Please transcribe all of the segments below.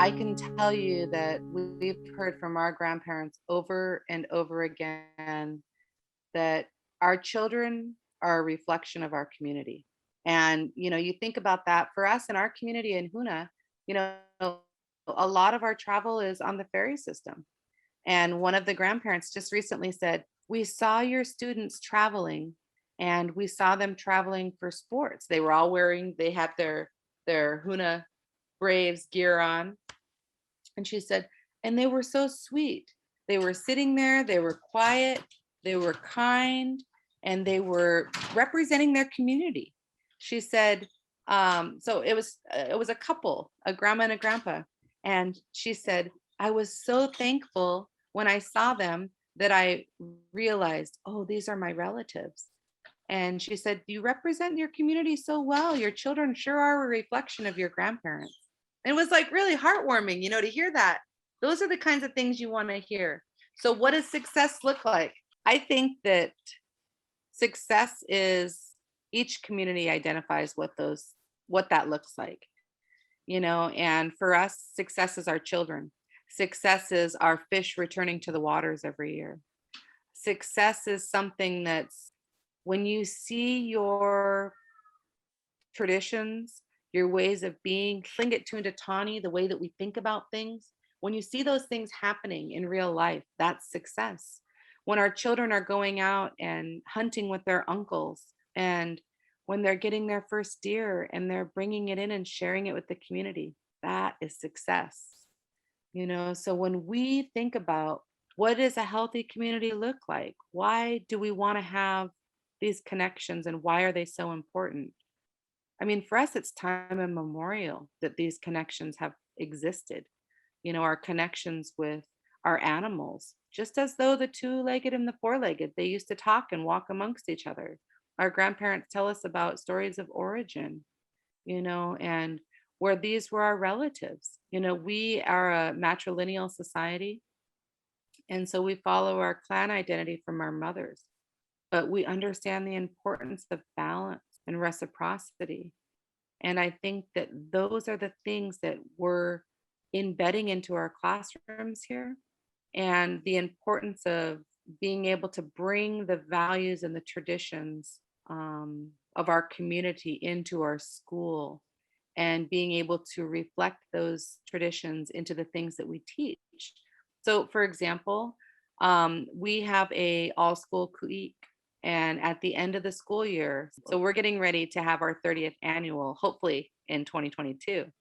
I can tell you that we've heard from our grandparents over and over again that our children are a reflection of our community. And, you think about that for us in our community in Huna, you know, a lot of our travel is on the ferry system. And one of the grandparents just recently said, "We saw your students traveling and we saw them traveling for sports. They were all wearing, they had their Huna Braves gear on." And she said, "And they were so sweet. They were sitting there, they were quiet, they were kind, and they were representing their community." She said, so it was a couple, a grandma and a grandpa. And she said, "I was so thankful when I saw them that I realized, oh, these are my relatives." And she said, "You represent your community so well. Your children sure are a reflection of your grandparents." It was like really heartwarming, to hear that. Those are the kinds of things you want to hear. So, what does success look like? I think that success is each community identifies what that looks like, and for us, success is our children. Success is our fish returning to the waters every year. Success is something that's when you see your traditions, your ways of being, Tlingit Tuni, the way that we think about things, when you see those things happening in real life, that's success. When our children are going out and hunting with their uncles, and when they're getting their first deer and they're bringing it in and sharing it with the community, that is success. So when we think about what does a healthy community look like? Why do we want to have these connections and why are they so important? I mean, for us, it's time immemorial that these connections have existed. Our connections with our animals, just as though the two-legged and the four-legged, they used to talk and walk amongst each other. Our grandparents tell us about stories of origin, and where these were our relatives. We are a matrilineal society, and so we follow our clan identity from our mothers, but we understand the importance of balance and reciprocity. And I think that those are the things that we're embedding into our classrooms here, and the importance of being able to bring the values and the traditions of our community into our school, and being able to reflect those traditions into the things that we teach. So, for example, we have a all school kuik, and at the end of the school year, so we're getting ready to have our 30th annual, hopefully in 2022.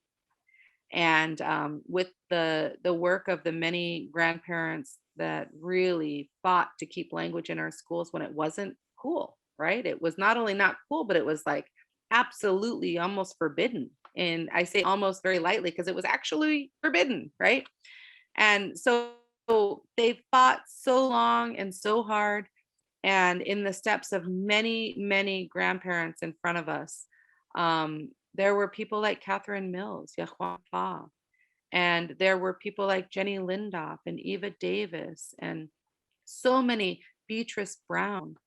And with the work of the many grandparents that really fought to keep language in our schools when it wasn't cool, right? It was not only not cool, but it was like absolutely almost forbidden. And I say almost very lightly because it was actually forbidden, right? And so they fought so long and so hard, and in the steps of many, many grandparents in front of us, there were people like Catherine Mills, Yahuan Fa, and there were people like Jenny Lindoff and Eva Davis, and so many, Beatrice Brown,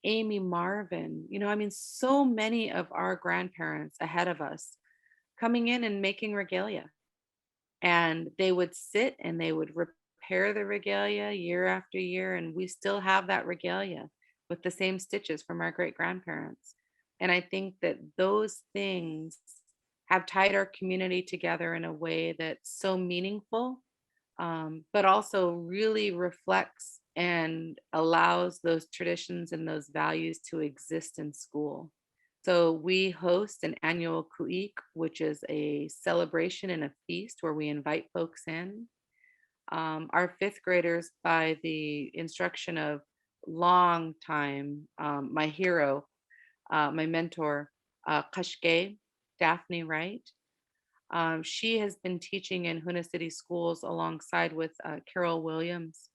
Amy Marvin, I mean, so many of our grandparents ahead of us coming in and making regalia. And they would sit and they would repair the regalia year after year, and we still have that regalia with the same stitches from our great grandparents. And I think that those things have tied our community together in a way that's so meaningful, but also really reflects and allows those traditions and those values to exist in school. So we host an annual kuik, which is a celebration and a feast where we invite folks in. Our fifth graders, by the instruction of long time, my hero, my mentor, Kashke, Daphne Wright. She has been teaching in Huna City schools alongside with Carol Williams,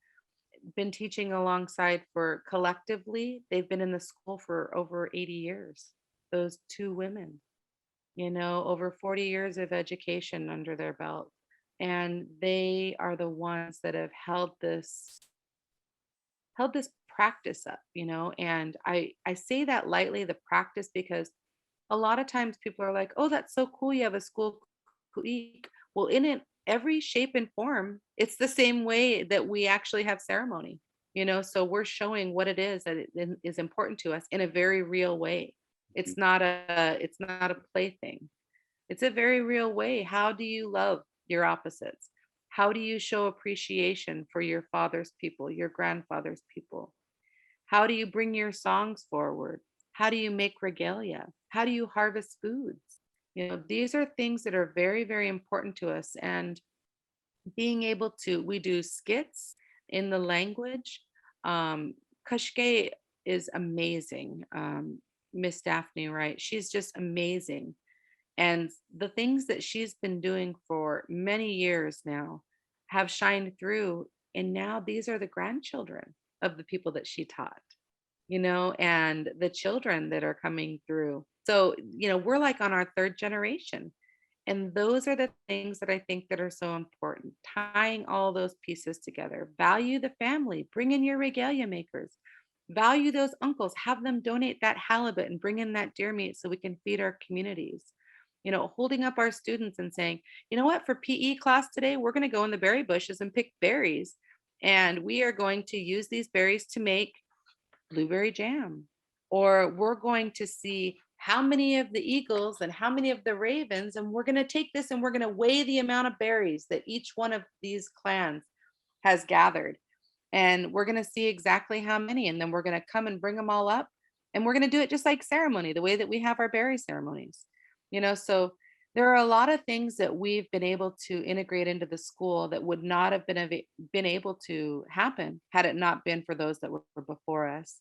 been teaching alongside for collectively, they've been in the school for over 80 years. Those two women, over 40 years of education under their belt. And they are the ones that have held this practice up, and I say that lightly, the practice, because a lot of times people are like, "Oh, that's so cool. You have a school kuik." Well, in it, every shape and form. It's the same way that we actually have ceremony, so we're showing what it is that is important to us in a very real way. It's not a plaything. It's a very real way. How do you love your opposites? How do you show appreciation for your father's people, your grandfather's people? How do you bring your songs forward? How do you make regalia? How do you harvest foods? These are things that are very, very important to us. And being able to, we do skits in the language. Um, Kashke is amazing. Miss Daphne, right? She's just amazing. And the things that she's been doing for many years now have shined through. And now these are the grandchildren of the people that she taught, and the children that are coming through. So, we're like on our third generation. And those are the things that I think that are so important, tying all those pieces together. Value the family, bring in your regalia makers, value those uncles, have them donate that halibut and bring in that deer meat so we can feed our communities. Holding up our students and saying, you know what, for PE class today, we're going to go in the berry bushes and pick berries. And we are going to use these berries to make blueberry jam. Or we're going to see how many of the eagles and how many of the ravens, and we're going to take this and we're going to weigh the amount of berries that each one of these clans has gathered. And we're going to see exactly how many. And then we're going to come and bring them all up. And we're going to do it just like ceremony, the way that we have our berry ceremonies. So there are a lot of things that we've been able to integrate into the school that would not have been able to happen had it not been for those that were before us.